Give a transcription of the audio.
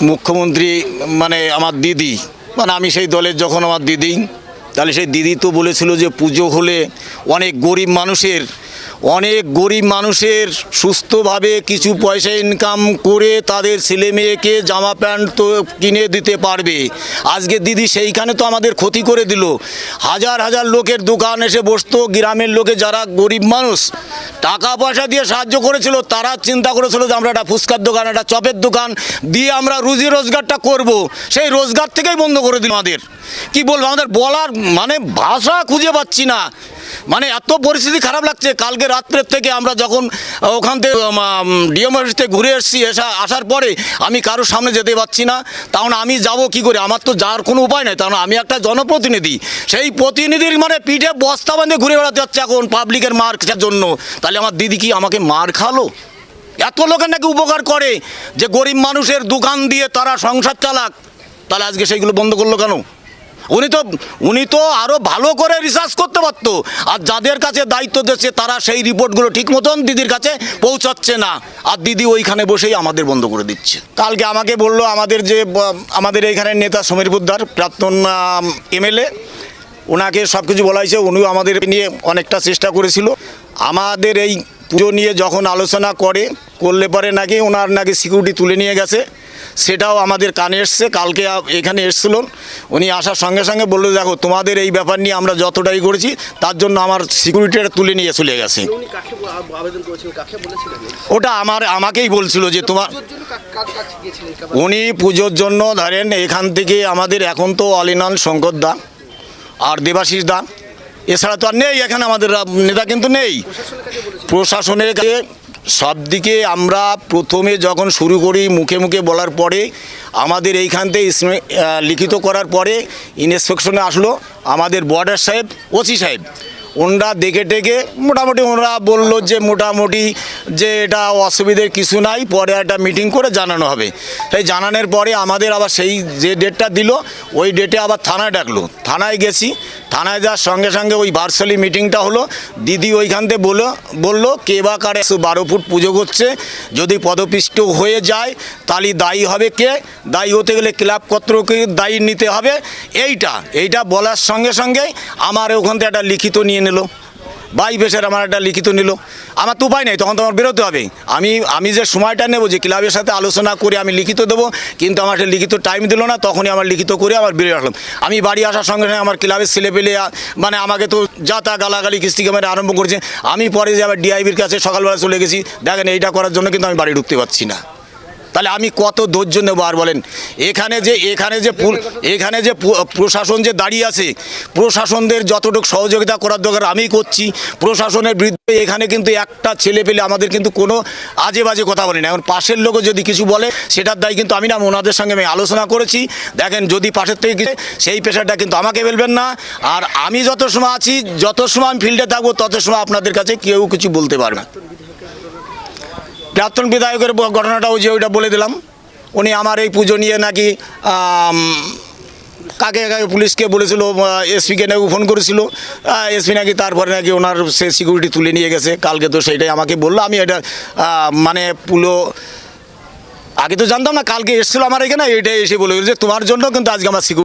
মুখ্যমন্ত্রী মানে আমার দিদি, মানে আমি সেই দলের যখন আমার দিদি, তাহলে সেই দিদি তো বলেছিল যে পুজো হলে অনেক গরিব মানুষের সুস্থভাবে কিছু পয়সা ইনকাম করে তাদের ছেলে মেয়েকে জামা প্যান্ট তো কিনে দিতে পারবে। আজকে দিদি সেইখানে তো আমাদের ক্ষতি করে দিল। হাজার হাজার লোকের দোকান এসে বসতো, গ্রামের লোকে যারা গরিব মানুষ টাকা পয়সা দিয়ে সাহায্য করেছিল, তারা চিন্তা করেছিল যে আমরা একটা ফুচকার দোকান, একটা চপের দোকান দিয়ে আমরা রুজি রোজগারটা করব, সেই রোজগার থেকেই বন্ধ করে দিল। আমাদের কি বলবো, আমাদের বলার মানে ভাষা খুঁজে পাচ্ছি না, মানে এত পরিস্থিতি খারাপ লাগছে। কালকে রাত্রের থেকে আমরা যখন ওখান থেকে ডিএম অফিস থেকে ঘুরে এসেছি, আসার পরে আমি কারোর সামনে যেতে পারছি না। তখন আমি যাব কি করে, আমার তো যাওয়ার কোনো উপায় নেই, কারণ আমি একটা জনপ্রতিনিধি। সেই প্রতিনিধির মানে পিঠে বস্তা বাঁধে ঘুরে বেড়াতে যাচ্ছে এখন পাবলিকের মার খাওয়ার জন্য। তাহলে আমার দিদি কি আমাকে মার খালো? এত লোকের নাকি উপকার করে যে গরিব মানুষের দোকান দিয়ে তারা সংসার চালাক, তাহলে আজকে সেইগুলো বন্ধ করলো কেন? উনি তো আরও ভালো করে রিসার্চ করতে পারতো। আর যাদের কাছে দায়িত্ব দিচ্ছে তারা সেই রিপোর্টগুলো ঠিক মতন দিদির কাছে পৌঁছাচ্ছে না, আর দিদি ওইখানে বসেই আমাদের বন্ধ করে দিচ্ছে। কালকে আমাকে বলল আমাদের এইখানে নেতা সমীর পোদ্দার, প্রাক্তন এমএলএ, ওনাকে সব কিছু বলা হয়েছে। উনিও আমাদের নিয়ে অনেকটা চেষ্টা করেছিল। আমাদের এই পুজো নিয়ে যখন আলোচনা করলে পরে নাকি ওনার নাকি সিকিউরিটি তুলে নিয়ে গেছে, সেটাও আমাদের কানে এসছে। কালকে এখানে এসছিল, উনি আসার সঙ্গে সঙ্গে বললো, দেখো তোমাদের এই ব্যাপার নিয়ে আমরা যতটাই করেছি তার জন্য আমার সিকিউরিটিটা তুলে নিয়ে চলে গেছে। ওটা আমাকেই বলছিল যে তোমার, উনি পুজোর জন্য ধরেন এখান থেকে আমাদের এখন তো অল ইন অল শঙ্কর দা আর দেবাশিস দা, এছাড়া তো আর নেই এখানে আমাদের নেতা, কিন্তু নেই প্রশাসনের কাছে। সব দিকে আমরা প্রথমে যখন শুরু করি মুখে মুখে বলার পরে আমাদের এইখান থেকে লিখিত করার পরে ইন্সপেকশনে আসলো আমাদের বর্ডার সাহেব, ওসি সাহেব, ওনারা দেখে টেকে মোটামুটি ওনারা বললো যে মোটামুটি যে এটা অসুবিধের কিছু নাই, পরে একটা মিটিং করে জানানো হবে। তাই জানানোর পরে আমাদের আবার সেই যে ডেটটা দিল ওই ডেটে আবার থানায় ডাকলো। থানায় গেছি, থানায় যাওয়ার সঙ্গে সঙ্গে ওই ভার্চুয়ালি মিটিংটা হলো। দিদি ওইখান থেকে বললো কে বা কারে 12 ফুট পুজো করছে, যদি পদপিষ্ট হয়ে যায় তাহলে দায়ী হবে কে, দায়ী হতে গেলে ক্লাব কর্তৃপক্ষকে দায়ী নিতে হবে। এইটা বলার সঙ্গে সঙ্গেই আমার ওখান থেকে একটা লিখিত নিয়ে নিল, বাই বেশের আমার একটা লিখিত নিল। আমার তো উপায় নেই, তখন তো আমার বেরোতে হবে। আমি যে সময়টা নেব যে ক্লাবের সাথে আলোচনা করে আমি লিখিত দেবো, কিন্তু আমার একটা লিখিত টাইম দিল না। তখনই আমার লিখিত করে আবার বেরিয়ে আসলাম। আমি বাড়ি আসার সঙ্গে সঙ্গে আমার ক্লাবের ছেলেপেলে মানে আমাকে তো যা তা গালাগালি কিস্তি ক্যামেরা আরম্ভ করেছে। আমি পরে যে আবার ডিআইবির কাছে সকালবেলা চলে গেছি, দেখেন এইটা করার জন্য কিন্তু আমি বাড়ি ঢুকতে পারছি না। তাহলে আমি কত ধৈর্য নেব আর বলেন? এখানে যে প্রশাসন যে দাঁড়িয়ে আছে, প্রশাসনদের যতটুকু সহযোগিতা করার দরকার আমি করছি। প্রশাসনের বিরুদ্ধে এখানে কিন্তু একটা ছেলে পেলে আমাদের কিন্তু কোনো আজে বাজে কথা বলে না। এখন পাশের লোকও যদি কিছু বলে সেটার দায়ী কিন্তু আমি না, ওনাদের সঙ্গে আমি আলোচনা করেছি। দেখেন যদি পাশের থেকে সেই পেশাটা কিন্তু আমাকে ফেলবেন না। আর আমি যত সময় আছি, যত সময় আমি ফিল্ডে থাকবো, তত সময় আপনাদের কাছে কেউ কিছু বলতে পারবে না। প্রাক্তন বিধায়কের ঘটনাটাও যে ওইটা বলে দিলাম। উনি আমার এই পুজো নিয়ে নাকি কাকে পুলিশকে বলেছিল, এসপিকে নাকি ফোন করেছিল, এসপি নাকি তারপরে নাকি ওনার সে সিকিউরিটি তুলে নিয়ে গেছে। কালকে তো সেইটাই আমাকে বললো। আমি এটা মানে আগে তো জানতাম না, কালকে এসেছিলো আমার এখানে, এইটাই এসে বলে যে তোমার জন্য কিন্তু আজকে আমার সিকিউরিটি